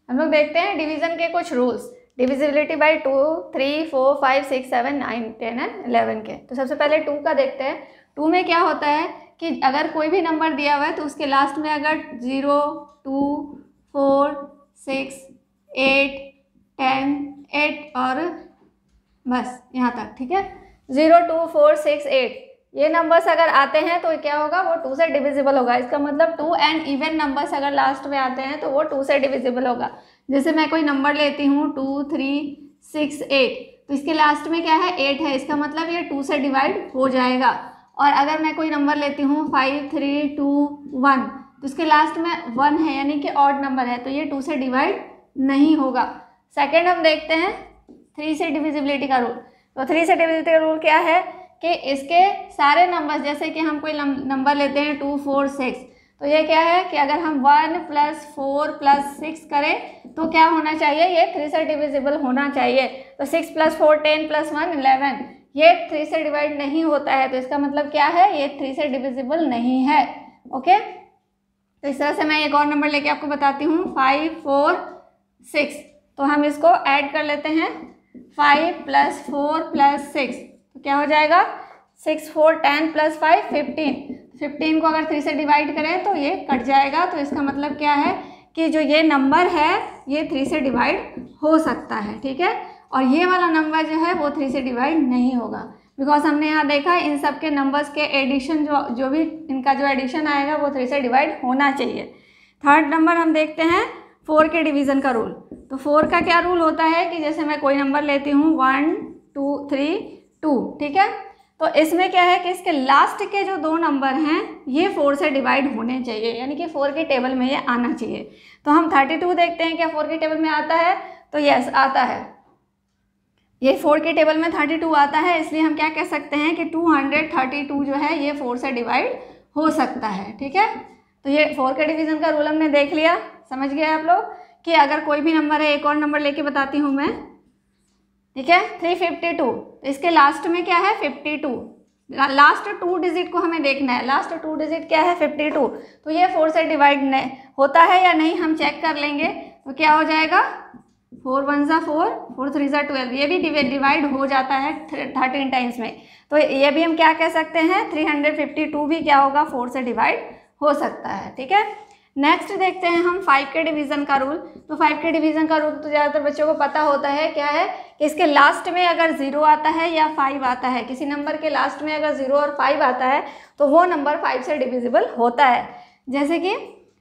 हम लोग देखते हैं डिवीज़न के कुछ रूल्स, डिविजिबिलिटी बाय 2, 3, 4, 5, 6, 7, 9, 10 एंड 11 के। तो सबसे पहले 2 का देखते हैं। 2 में क्या होता है कि अगर कोई भी नंबर दिया हुआ है तो उसके लास्ट में अगर 0, 2, 4, 6, 8, 10, 8 और बस यहाँ तक, ठीक है। 0, 2, 4, 6, 8 ये नंबर्स अगर आते हैं तो क्या होगा, वो 2 से डिविजिबल होगा। इसका मतलब 2 एंड इवन नंबर्स अगर लास्ट में आते हैं तो वो 2 से डिविजिबल होगा। जैसे मैं कोई नंबर लेती हूँ 2, 3, 6, 8, तो इसके लास्ट में क्या है, 8 है, इसका मतलब ये 2 से डिवाइड हो जाएगा। और अगर मैं कोई नंबर लेती हूँ 5, 3, 2, 1, तो इसके लास्ट में 1 है, यानी कि ऑड नंबर है, तो ये 2 से डिवाइड नहीं होगा। सेकेंड हम देखते हैं 3 से डिविजिबिलिटी का रूल। तो 3 से डिविजिबिलिटी का रूल क्या है कि इसके सारे नंबर्स, जैसे कि हम कोई नंबर लेते हैं 2, 4, 6, तो ये क्या है कि अगर हम 1 + 4 + 6 करें तो क्या होना चाहिए, ये 3 से डिविजिबल होना चाहिए। तो 6 + 4 10 + 1 11, ये 3 से डिवाइड नहीं होता है, तो इसका मतलब क्या है, ये 3 से डिविजिबल नहीं है। ओके, तो इस तरह से मैं एक और नंबर लेके आपको बताती हूँ 5, 4, 6। तो हम इसको ऐड कर लेते हैं, 5 + 4 + 6, तो क्या हो जाएगा, 6, 4, 10 + 5 15। 15 को अगर 3 से डिवाइड करें तो ये कट जाएगा। तो इसका मतलब क्या है कि जो ये नंबर है ये 3 से डिवाइड हो सकता है, ठीक है। और ये वाला नंबर जो है वो 3 से डिवाइड नहीं होगा, बिकॉज हमने यहाँ देखा इन सब के नंबर्स के एडिशन जो भी इनका जो एडिशन आएगा वो 3 से डिवाइड होना चाहिए। थर्ड नंबर हम देखते हैं 4 के डिवीज़न का रूल। तो 4 का क्या रूल होता है कि जैसे मैं कोई नंबर लेती हूँ 1, 2, 3, 2, ठीक है। तो इसमें क्या है कि इसके लास्ट के जो 2 नंबर हैं ये 4 से डिवाइड होने चाहिए, यानी कि 4 की टेबल में ये आना चाहिए। तो हम 32 देखते हैं, क्या 4 की टेबल में आता है, तो यस आता है, ये 4 की टेबल में 32 आता है। इसलिए हम क्या कह सकते हैं कि 232 जो है ये 4 से डिवाइड हो सकता है, ठीक है। तो ये 4 के डिवीज़न का रूल हमने देख लिया, समझ गए आप लोग कि अगर कोई भी नंबर है, एक और नंबर लेके बताती हूँ मैं, ठीक है। 352, इसके लास्ट में क्या है 52, लास्ट 2 डिजिट को हमें देखना है, लास्ट 2 डिजिट क्या है 52, तो ये 4 से डिवाइड होता है या नहीं हम चेक कर लेंगे। तो क्या हो जाएगा, 4 × 1 = 4, 4 × 3 = 12, ये भी डिवाइड हो जाता है 13 टाइम्स में। तो ये भी हम क्या कह सकते हैं, 352 भी क्या होगा, 4 से डिवाइड हो सकता है, ठीक है। नेक्स्ट देखते हैं हम 5 के डिवीज़न का रूल। तो 5 के डिवीज़न का रूल तो ज़्यादातर बच्चों को पता होता है, क्या है कि इसके लास्ट में अगर 0 आता है या 5 आता है, किसी नंबर के लास्ट में अगर 0 और 5 आता है तो वो नंबर 5 से डिविजिबल होता है। जैसे कि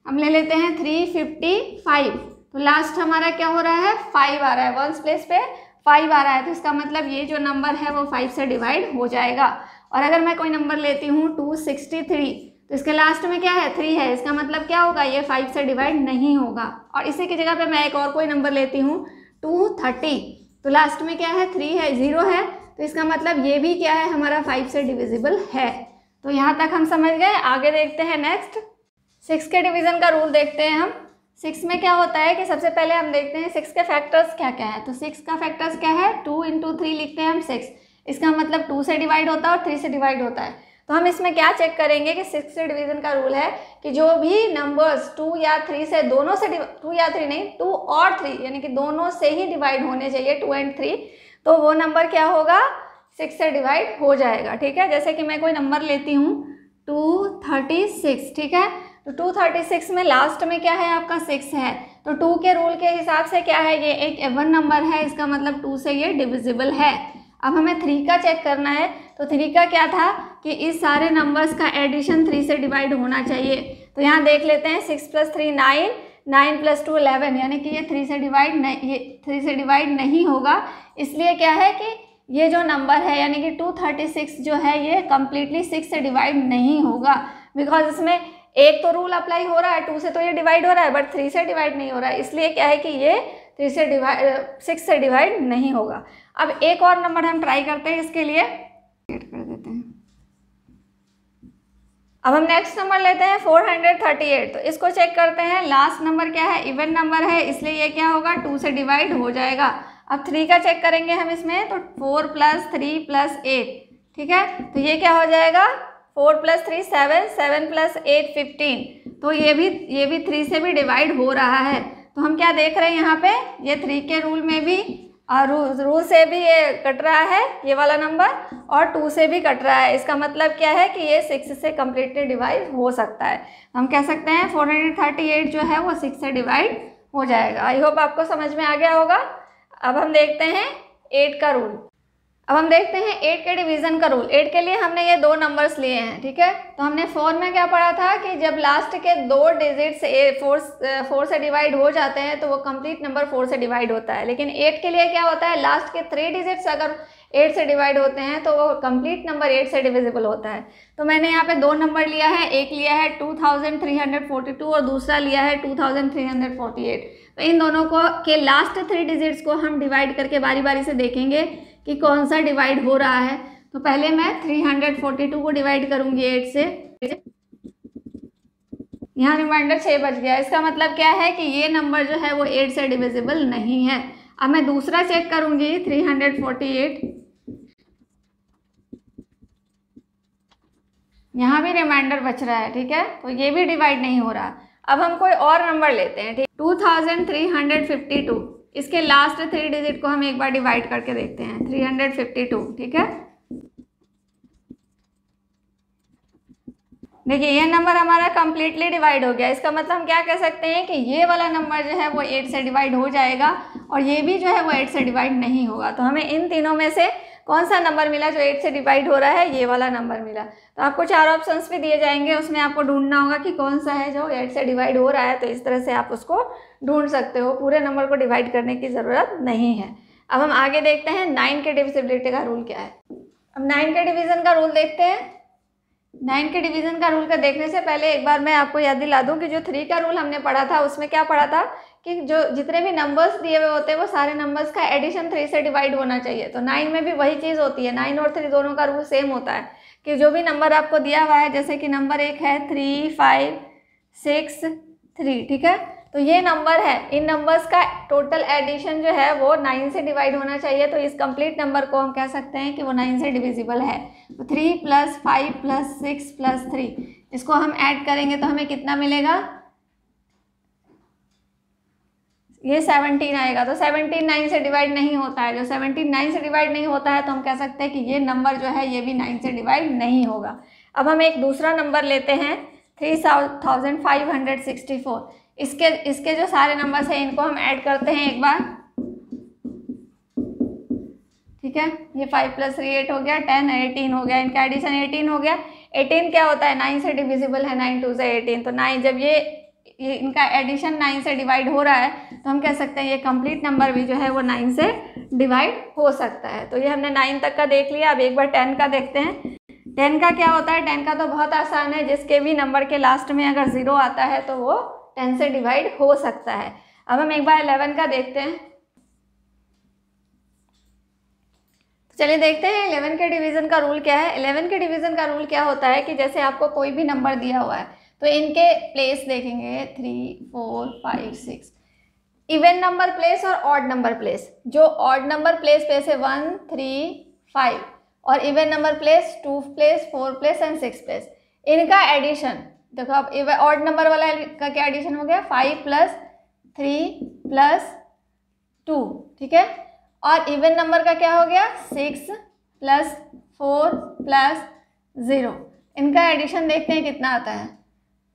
हम ले लेते हैं 355, तो लास्ट हमारा क्या हो रहा है, 5 आ रहा है, 1s प्लेस पे 5 आ रहा है, तो इसका मतलब ये जो नंबर है वो 5 से डिवाइड हो जाएगा। और अगर मैं कोई नंबर लेती हूँ 263, तो इसके लास्ट में क्या है, 3 है, इसका मतलब क्या होगा, ये 5 से डिवाइड नहीं होगा। और इसी की जगह पे मैं एक और कोई नंबर लेती हूँ 230, तो लास्ट में क्या है, 3 है, 0 है, तो इसका मतलब ये भी क्या है, हमारा 5 से डिविजिबल है। तो यहाँ तक हम समझ गए। आगे देखते हैं नेक्स्ट 6 के डिवीज़न का रूल देखते हैं हम। 6 में क्या होता है कि सबसे पहले हम देखते हैं 6 के फैक्टर्स क्या क्या है। तो 6 का फैक्टर्स क्या है, 2 × 3 लिखते हैं हम 6, इसका मतलब 2 से डिवाइड होता है और 3 से डिवाइड होता है। तो हम इसमें क्या चेक करेंगे कि 6 के डिवीज़न का रूल है कि जो भी नंबर्स 2 या 3 से, दोनों से 2 या 3 नहीं, 2 और 3 यानी कि दोनों से ही डिवाइड होने चाहिए, 2 और 3, तो वो नंबर क्या होगा, 6 से डिवाइड हो जाएगा, ठीक है। जैसे कि मैं कोई नंबर लेती हूँ 236, ठीक है। तो 236 में लास्ट में क्या है आपका 6 है, तो 2 के रूल के हिसाब से क्या है, ये एक इवन नंबर है, इसका मतलब 2 से ये डिविजिबल है। अब हमें 3 का चेक करना है। तो 3 का क्या था कि इस सारे नंबर्स का एडिशन 3 से डिवाइड होना चाहिए। तो यहाँ देख लेते हैं 6 + 3 9, 9 + 2 11, यानी कि ये 3 से डिवाइड नहीं होगा। इसलिए क्या है कि ये जो नंबर है यानी कि 236 जो है ये कम्प्लीटली 6 से डिवाइड नहीं होगा, बिकॉज इसमें एक तो रूल अप्लाई हो रहा है, 2 से तो ये डिवाइड हो रहा है बट 3 से डिवाइड नहीं हो रहा है, इसलिए क्या है कि ये 6 से डिवाइड नहीं होगा। अब एक और नंबर हम ट्राई करते हैं, इसके लिए एड कर देते हैं। अब हम नेक्स्ट नंबर लेते हैं 438, तो इसको चेक करते हैं। लास्ट नंबर क्या है, इवन नंबर है, इसलिए ये क्या होगा, 2 से डिवाइड हो जाएगा। अब 3 का चेक करेंगे हम इसमें, तो 4 + 3 + 8, ठीक है। तो ये क्या हो जाएगा, 4 + 3 7, 7 + 8 15, तो ये भी 3 से भी डिवाइड हो रहा है। तो हम क्या देख रहे हैं यहाँ पे, ये 3 के रूल में भी और रूल से भी ये कट रहा है ये वाला नंबर, और 2 से भी कट रहा है। इसका मतलब क्या है कि ये 6 से कम्प्लीटली डिवाइड हो सकता है। हम कह सकते हैं 438 जो है वो 6 से डिवाइड हो जाएगा। आई होप आपको समझ में आ गया होगा। अब हम देखते हैं 8 का रूल। अब हम देखते हैं 8 के डिवीज़न का रूल। 8 के लिए हमने ये 2 नंबर्स लिए हैं, ठीक है। तो हमने 4 में क्या पढ़ा था कि जब लास्ट के 2 डिजिट्स 4 से डिवाइड हो जाते हैं तो वो कंप्लीट नंबर 4 से डिवाइड होता है। लेकिन 8 के लिए क्या होता है, लास्ट के 3 डिजिट्स अगर 8 से डिवाइड होते हैं तो वो कंप्लीट नंबर 8 से डिविजिबल होता है। तो मैंने यहाँ पे 2 नंबर लिया है, एक लिया है 2342 और दूसरा लिया है 2348। तो इन दोनों को के लास्ट 3 डिजिट्स को हम डिवाइड करके बारी बारी से देखेंगे कि कौन सा डिवाइड हो रहा है। तो पहले मैं 342 को डिवाइड करूंगी 8 से। यहाँ रिमाइंडर 6 बच गया। इसका मतलब क्या है कि ये नंबर जो है वो 8 से डिविजिबल नहीं है। अब मैं दूसरा चेक करूंगी 348, यहाँ भी रिमाइंडर बच रहा है, ठीक है। तो ये भी डिवाइड नहीं हो रहा। अब हम कोई और नंबर लेते हैं, ठीक। 2352, इसके लास्ट 3 डिजिट को हम एक बार डिवाइड करके देखते हैं। 352, ठीक है। देखिए ये नंबर हमारा कंप्लीटली डिवाइड हो गया। इसका मतलब हम क्या कह सकते हैं कि ये वाला नंबर जो है वो 8 से डिवाइड हो जाएगा और ये भी जो है वो 8 से डिवाइड नहीं होगा। तो हमें इन तीनों में से कौन सा नंबर मिला जो 8 से डिवाइड हो रहा है, ये वाला नंबर मिला। तो आपको 4 ऑप्शंस भी दिए जाएंगे, उसमें आपको ढूंढना होगा कि कौन सा है जो 8 से डिवाइड हो रहा है। तो इस तरह से आप उसको ढूंढ सकते हो, पूरे नंबर को डिवाइड करने की ज़रूरत नहीं है। अब हम आगे देखते हैं 9 के डिविजिबिलिटी का रूल क्या है। अब 9 के डिवीज़न का रूल देखते हैं। 9 के डिवीज़न का रूल का देखने से पहले एक बार मैं आपको याद दिला दूं कि जो 3 का रूल हमने पढ़ा था उसमें क्या पढ़ा था कि जो जितने भी नंबर्स दिए हुए होते हैं वो सारे नंबर्स का एडिशन 3 से डिवाइड होना चाहिए। तो 9 में भी वही चीज़ होती है। 9 और 3 दोनों का रूल सेम होता है कि जो भी नंबर आपको दिया हुआ है, जैसे कि नंबर 1 है 3 5 6 3, ठीक है। तो ये नंबर है, इन नंबर्स का टोटल एडिशन जो है वो 9 से डिवाइड होना चाहिए। तो इस कंप्लीट नंबर को हम कह सकते हैं कि वो 9 से डिविजिबल है। तो 3 + 5 + 6 + 3, इसको हम ऐड करेंगे तो हमें कितना मिलेगा, ये 17 आएगा। तो 17 9 से डिवाइड नहीं होता है। जो 17 9 से डिवाइड नहीं होता है तो हम कह सकते हैं कि ये नंबर जो है ये भी 9 से डिवाइड नहीं होगा। अब हम एक दूसरा नंबर लेते हैं 3564। इसके जो सारे नंबर्स हैं इनको हम ऐड करते हैं एक बार, ठीक है। ये 5 + 3 8 हो गया, 10 18 हो गया, इनका एडिशन 18 हो गया। 18 क्या होता है, 9 से डिविजिबल है, 9 2 से 18। तो 9 जब ये इनका एडिशन 9 से डिवाइड हो रहा है तो हम कह सकते हैं ये कंप्लीट नंबर भी जो है वो 9 से डिवाइड हो सकता है। तो ये हमने 9 तक का देख लिया। अब एक बार 10 का देखते हैं। 10 का क्या होता है, 10 का तो बहुत आसान है, जिसके भी नंबर के लास्ट में अगर 0 आता है तो वो 10 से डिवाइड हो सकता है। अब हम एक बार 11 का देखते हैं। तो चलिए देखते हैं 11 के डिवीज़न का रूल क्या है। 11 के डिवीज़न का रूल क्या होता है कि जैसे आपको कोई भी नंबर दिया हुआ है तो इनके प्लेस देखेंगे 3 4 5 6, इवन नंबर प्लेस और ऑड नंबर प्लेस। जो ऑड नंबर प्लेस पे से 1 3 5 और even number place 2 place 4 place and 6 place, इनका एडिशन देखो। अब ऑड नंबर वाला का क्या एडिशन हो गया, 5 + 3 + 2, ठीक है। और इवन नंबर का क्या हो गया, 6 + 4 + 0। इनका एडिशन देखते हैं कितना आता है।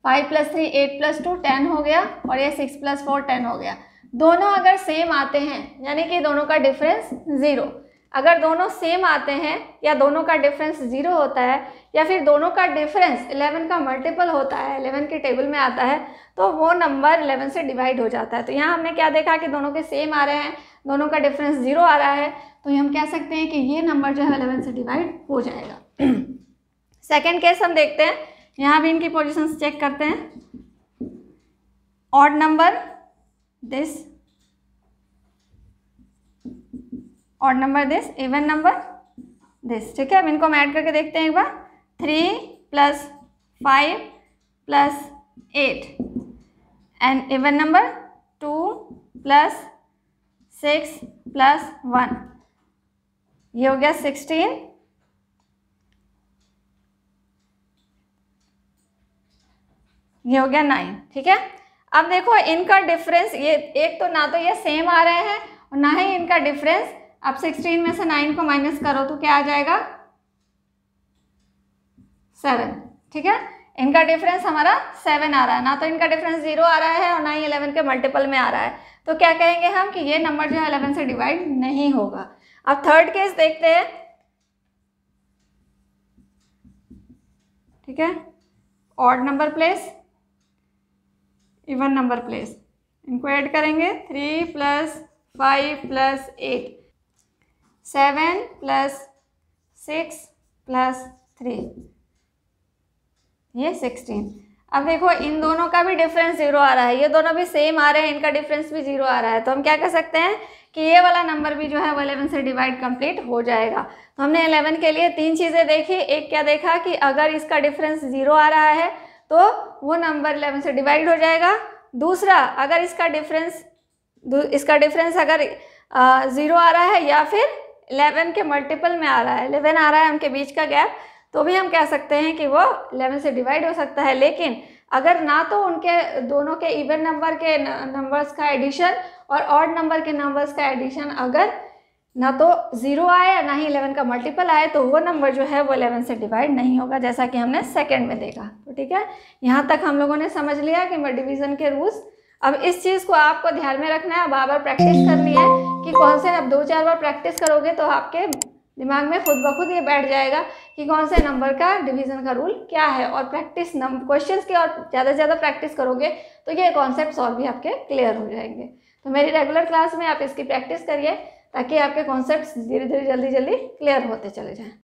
5 + 3 8 + 2 10 हो गया और ये 6 + 4 10 हो गया। दोनों अगर सेम आते हैं यानी कि दोनों का डिफरेंस 0, अगर दोनों सेम आते हैं या दोनों का डिफरेंस 0 होता है या फिर दोनों का डिफरेंस 11 का मल्टीपल होता है, 11 के टेबल में आता है, तो वो नंबर 11 से डिवाइड हो जाता है। तो यहाँ हमने क्या देखा कि दोनों के सेम आ रहे हैं, दोनों का डिफरेंस 0 आ रहा है, तो हम कह सकते हैं कि ये नंबर जो है 11 से डिवाइड हो जाएगा। सेकेंड केस हम देखते हैं, यहाँ भी इनकी पोजिशंस चेक करते हैं। Odd number this, odd number this, even number this, ठीक है। अब इनको हम ऐड करके देखते हैं एक बार। 3 + 5 + 8 एंड इवन नंबर 2 + 6 + 1, ये हो गया 16, ये हो गया 9, ठीक है। अब देखो इनका डिफरेंस, ये एक तो ना तो ये सेम आ रहे हैं और ना ही इनका डिफरेंस। अब 16 में से 9 को माइनस करो तो क्या आ जाएगा 7, ठीक है। इनका डिफरेंस हमारा 7 आ रहा है, ना तो इनका डिफरेंस 0 आ रहा है और ना ही 11 के मल्टीपल में आ रहा है। तो क्या कहेंगे हम कि ये नंबर जो है 11 से डिवाइड नहीं होगा। अब थर्ड केस देखते हैं, ठीक है। Odd number place, even number place, इनको ऐड करेंगे 3 + 5 + 8, 7 + 6 + 3, ये 16। अब देखो इन दोनों का भी डिफरेंस 0 आ रहा है, ये दोनों भी सेम आ रहे हैं, इनका डिफरेंस भी 0 आ रहा है। तो हम क्या कर सकते हैं कि ये वाला नंबर भी जो है वो 11 से डिवाइड कंप्लीट हो जाएगा। तो हमने 11 के लिए 3 चीज़ें देखी। एक क्या देखा कि अगर इसका डिफरेंस 0 आ रहा है तो वो नंबर 11 से डिवाइड हो जाएगा। दूसरा, अगर इसका डिफरेंस अगर 0 आ रहा है या फिर 11 के मल्टीपल में आ रहा है, 11 आ रहा है उनके बीच का गैप, तो भी हम कह सकते हैं कि वो 11 से डिवाइड हो सकता है। लेकिन अगर ना तो उनके दोनों के इवन नंबर के नंबर्स का एडिशन और ऑड नंबर के नंबर्स का एडिशन अगर ना तो 0 आए ना ही 11 का मल्टीपल आए, तो वो नंबर जो है वो 11 से डिवाइड नहीं होगा, जैसा कि हमने सेकंड में देखा। तो ठीक है, यहाँ तक हम लोगों ने समझ लिया कि डिवीज़न के रूल्स। अब इस चीज़ को आपको ध्यान में रखना है, बार बार प्रैक्टिस करनी है कि कौन से, अब 2-4 बार प्रैक्टिस करोगे तो आपके दिमाग में खुद ब खुद ये बैठ जाएगा कि कौन से नंबर का डिवीज़न का रूल क्या है। और प्रैक्टिस क्वेश्चंस की और ज़्यादा से ज़्यादा प्रैक्टिस करोगे तो ये कॉन्सेप्ट्स और भी आपके क्लियर हो जाएंगे। तो मेरी रेगुलर क्लास में आप इसकी प्रैक्टिस करिए ताकि आपके कॉन्सेप्ट्स धीरे धीरे जल्दी जल्दी क्लियर होते चले जाएं।